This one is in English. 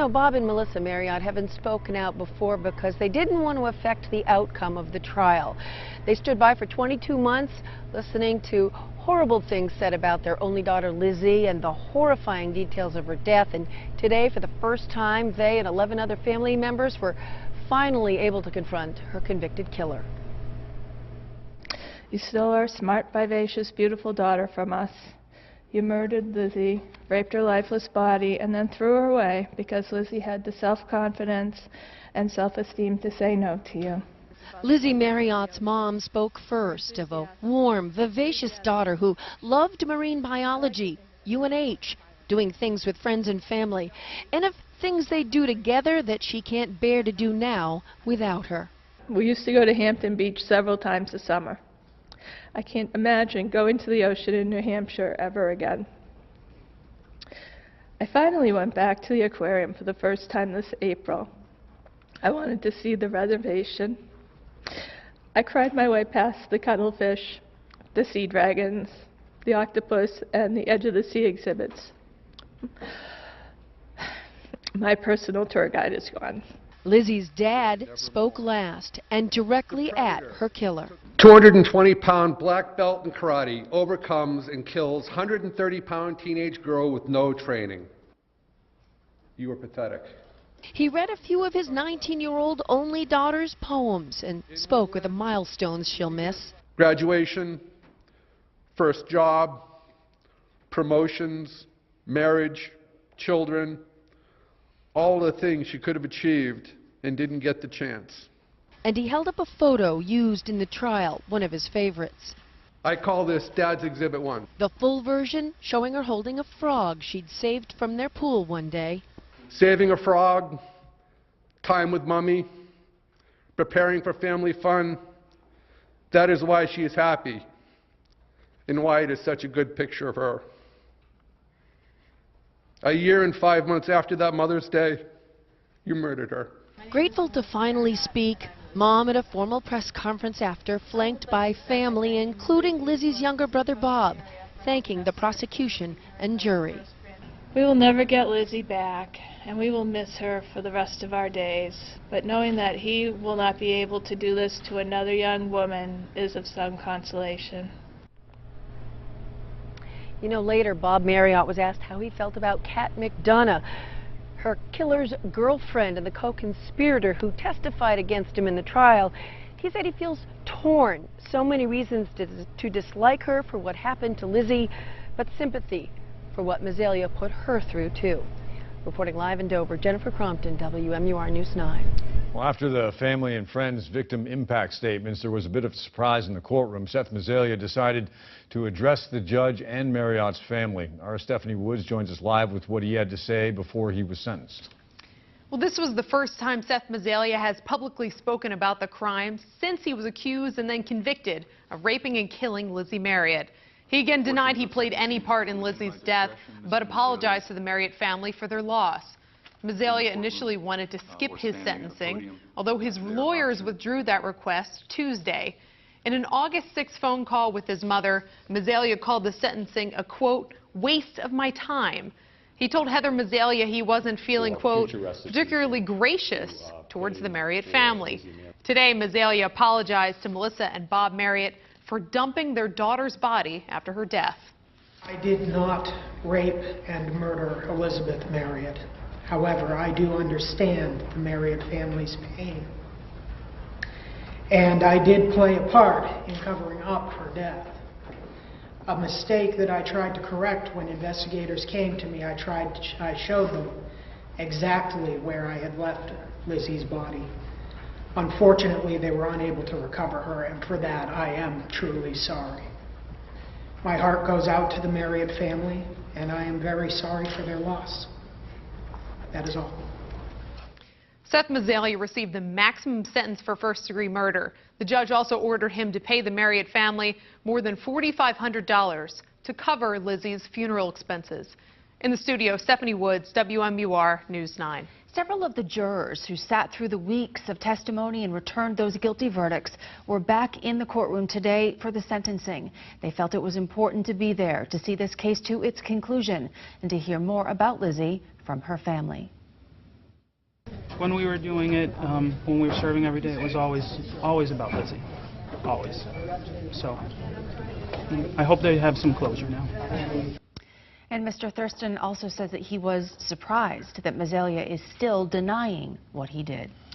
know, Bob and Melissa Marriott haven't spoken out before because they didn't want to affect the outcome of the trial. They stood by for 22 months, listening to horrible things said about their only daughter, Lizzie, and the horrifying details of her death. And today, for the first time, they and 11 other family members were finally able to confront her convicted killer. You stole our smart, vivacious, beautiful daughter from us. You murdered Lizzie, raped her lifeless body, and then threw her away because Lizzie had the self-confidence and self-esteem to say no to you. Lizzie Marriott's mom spoke first of a warm, vivacious daughter who loved marine biology, UNH, doing things with friends and family, and of things they do together that she can't bear to do now without her. We used to go to Hampton Beach several times a summer. I can't imagine going to the ocean in New Hampshire ever again. I finally went back to the aquarium for the first time this April. I wanted to see the reservation. I cried my way past the cuttlefish, the sea dragons, the octopus, and the edge of the sea exhibits. My personal tour guide is gone. Lizzie's dad spoke last and directly at her killer. 220-pound black belt in karate overcomes and kills 130-pound teenage girl with no training. You were pathetic. He read a few of his 19-year-old only daughter's poems and spoke of the milestones she'll miss. Graduation, first job, promotions, marriage, children, all the things she could have achieved and didn't get the chance. And he held up a photo used in the trial, one of his favorites. I call this Dad's Exhibit 1. The full version showing her holding a frog she'd saved from their pool one day. Saving a frog, time with Mommy, preparing for family fun. That is why she is happy and why it is such a good picture of her. A year and 5 months after that Mother's Day, you murdered her. Grateful to finally speak, Mom at a formal press conference after, flanked by family, including Lizzie's younger brother Bob, thanking the prosecution and jury. We will never get Lizzie back, and we will miss her for the rest of our days. But knowing that he will not be able to do this to another young woman is of some consolation. You know, later, Bob Marriott was asked how he felt about Kat McDonough, her killer's girlfriend and the co-conspirator who testified against him in the trial. He said he feels torn. So many reasons to dislike her for what happened to Lizzie, but sympathy for what Mazelia put her through, too. Reporting live in Dover, Jennifer Crompton, WMUR News 9. Well, after the family and friends victim impact statements, there was a bit of surprise in the courtroom. Seth Mazelia decided to address the judge and Marriott's family. Our Stephanie Woods joins us live with what he had to say before he was sentenced. Well, this was the first time Seth Mazelia has publicly spoken about the crime since he was accused and then convicted of raping and killing Lizzie Marriott. He again denied he played any part in Lizzie's death, but apologized to the Marriott family for their loss. Mazelia initially wanted to skip his sentencing, although his lawyers withdrew that request Tuesday. In an August 6 phone call with his mother, Mazelia called the sentencing a, quote, waste of my time. He told Heather Mazelia he wasn't feeling, quote, particularly gracious towards the Marriott family. Today, Mazelia apologized to Melissa and Bob Marriott for dumping their daughter's body after her death. I did not rape and murder Elizabeth Marriott. However, I do understand the Marriott family's pain. And I did play a part in covering up her death. A mistake that I tried to correct when investigators came to me. I showed them exactly where I had left Lizzie's body. Unfortunately, they were unable to recover her, and for that, I am truly sorry. My heart goes out to the Marriott family, and I am very sorry for their loss. That is all. Seth Mazelia received the maximum sentence for first-degree murder. The judge also ordered him to pay the Marriott family more than $4,500 to cover Lizzie's funeral expenses. In the studio, Stephanie Woods, WMUR News 9. Several of the jurors who sat through the weeks of testimony and returned those guilty verdicts were back in the courtroom today for the sentencing. They felt it was important to be there to see this case to its conclusion and to hear more about Lizzie from her family. When we were doing it, when we were serving every day, it was always about Lizzie. Always. So I hope they have some closure now. And Mr. Thurston also says that he was surprised that Mazelia is still denying what he did.